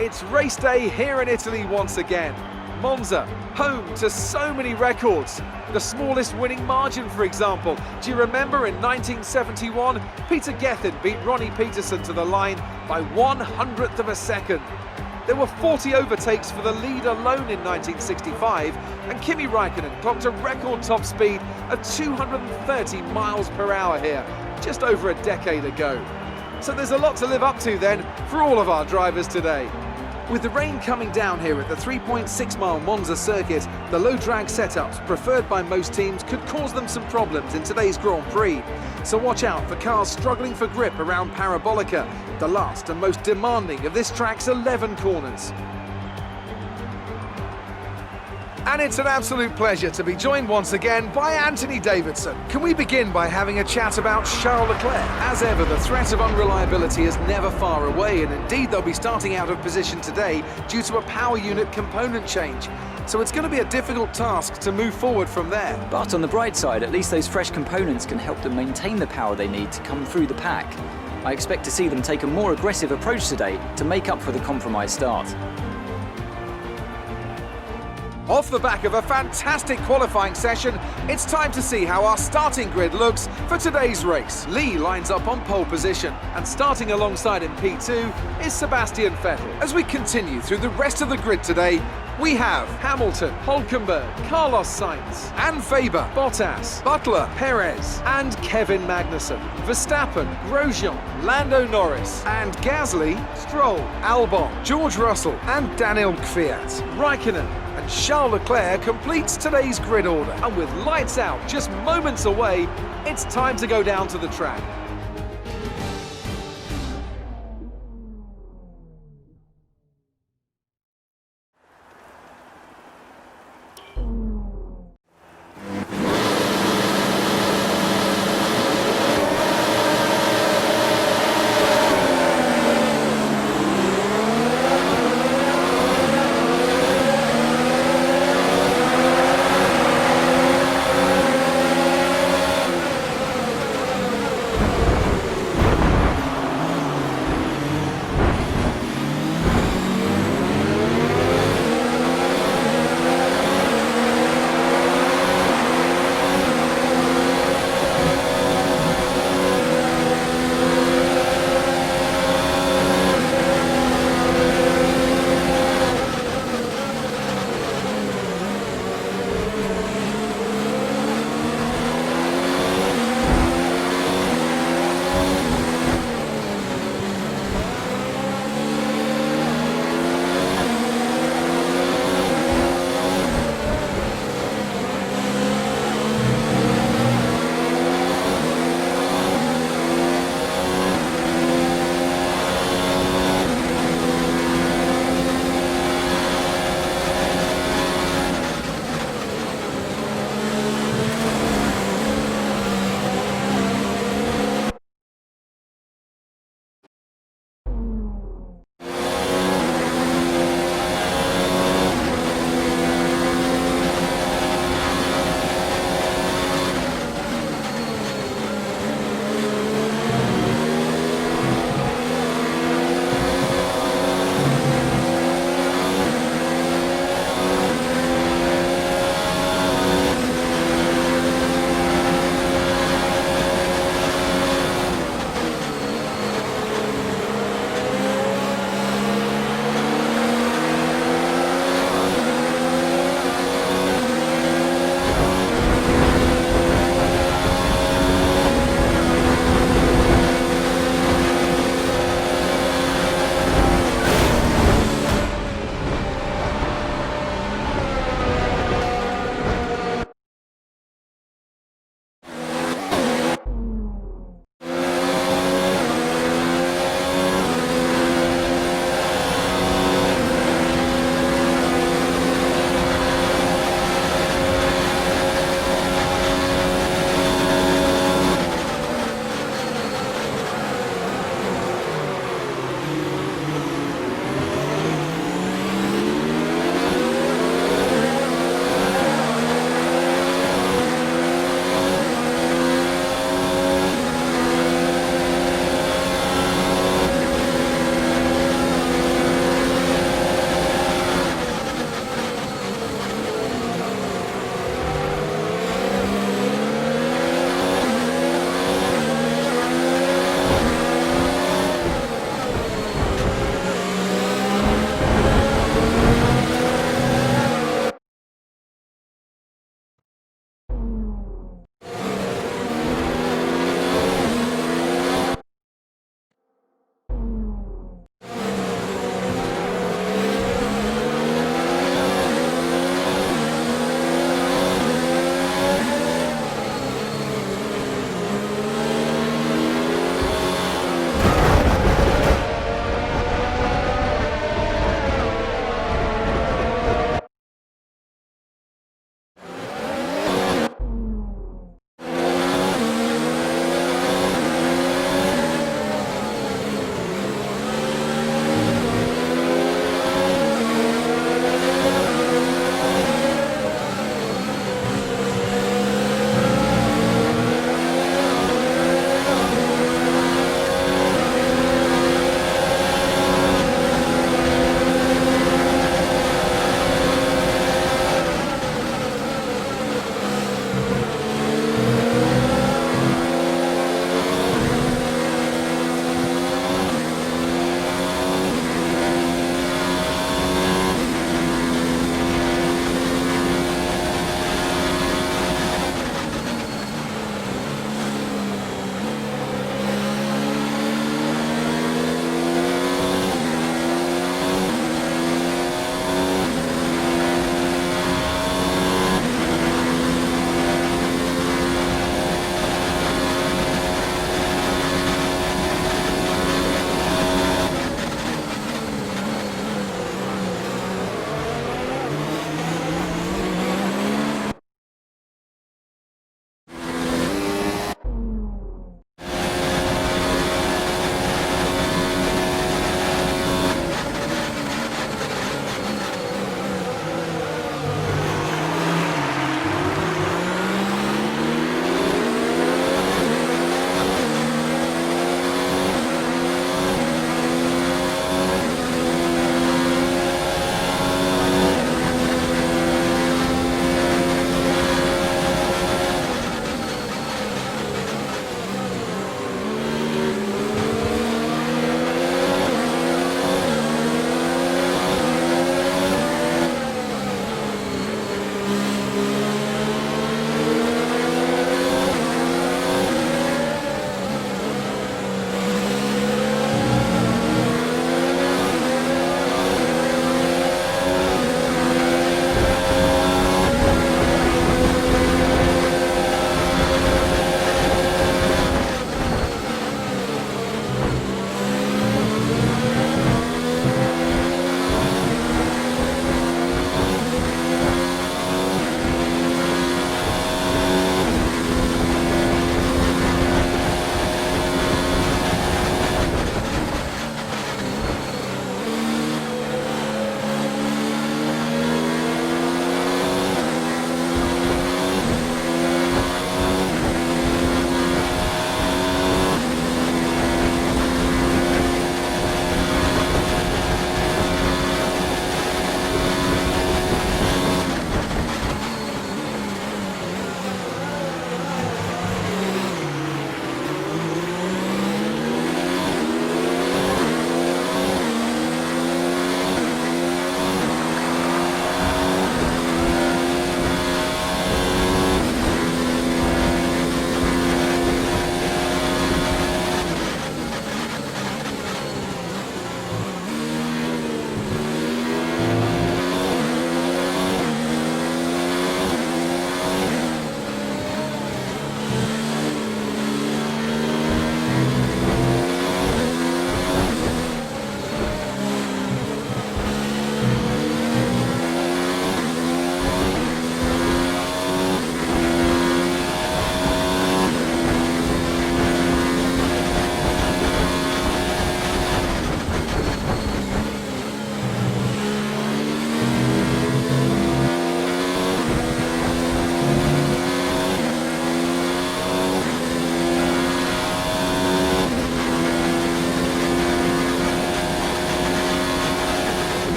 It's race day here in Italy once again. Monza, home to so many records. The smallest winning margin, for example. Do you remember in 1971, Peter Gethin beat Ronnie Peterson to the line by 1/100th of a second. There were 40 overtakes for the lead alone in 1965, and Kimi Raikkonen clocked a record top speed of 230 miles per hour here, just over a decade ago. So there's a lot to live up to then for all of our drivers today. With the rain coming down here at the 3.6-mile Monza circuit, the low drag setups preferred by most teams could cause them some problems in today's Grand Prix. So watch out for cars struggling for grip around Parabolica, the last and most demanding of this track's 11 corners. And it's an absolute pleasure to be joined once again by Anthony Davidson. Can we begin by having a chat about Charles Leclerc? As ever, the threat of unreliability is never far away, and indeed they'll be starting out of position today due to a power unit component change. So it's going to be a difficult task to move forward from there. But on the bright side, at least those fresh components can help them maintain the power they need to come through the pack. I expect to see them take a more aggressive approach today to make up for the compromised start. Off the back of a fantastic qualifying session, it's time to see how our starting grid looks for today's race. Lee lines up on pole position, and starting alongside in P2 is Sebastian Vettel. As we continue through the rest of the grid today, we have Hamilton, Hülkenberg, Carlos Sainz, and Faber, Bottas, Butler, Perez, and Kevin Magnussen. Verstappen, Grosjean, Lando Norris, and Gasly, Stroll, Albon, George Russell, and Daniel Kvyat. Raikkonen and Charles Leclerc completes today's grid order. And with lights out just moments away, it's time to go down to the track.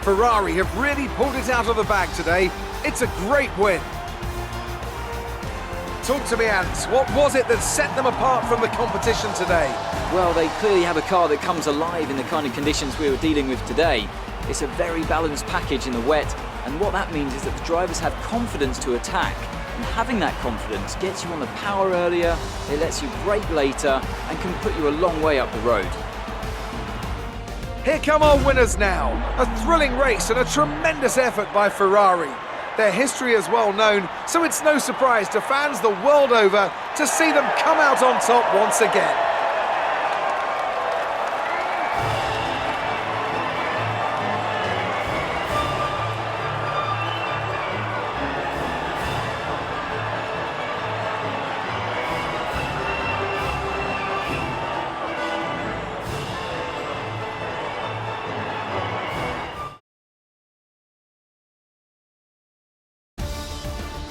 Ferrari have really pulled it out of the bag today. It's a great win. Talk to me, Ant. What was it that set them apart from the competition today? Well, they clearly have a car that comes alive in the kind of conditions we were dealing with today. It's a very balanced package in the wet, and what that means is that the drivers have confidence to attack. And having that confidence gets you on the power earlier, it lets you brake later, and can put you a long way up the road. Here come our winners now. A thrilling race and a tremendous effort by Ferrari. Their history is well known, so it's no surprise to fans the world over to see them come out on top once again.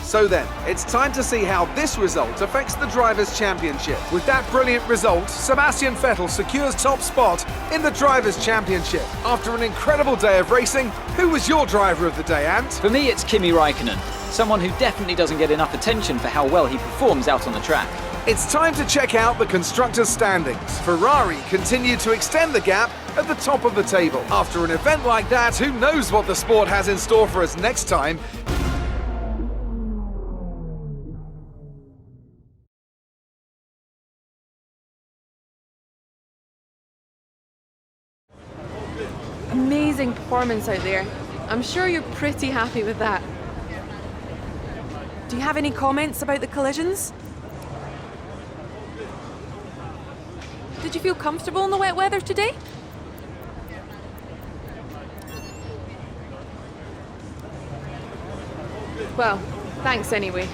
So then, it's time to see how this result affects the Drivers' Championship. With that brilliant result, Sebastian Vettel secures top spot in the Drivers' Championship. After an incredible day of racing, who was your driver of the day, Ant? For me, it's Kimi Raikkonen, someone who definitely doesn't get enough attention for how well he performs out on the track. It's time to check out the constructors' standings. Ferrari continued to extend the gap at the top of the table. After an event like that, who knows what the sport has in store for us next time? Amazing performance out there. I'm sure you're pretty happy with that. Do you have any comments about the collisions? Did you feel comfortable in the wet weather today? Well, thanks anyway.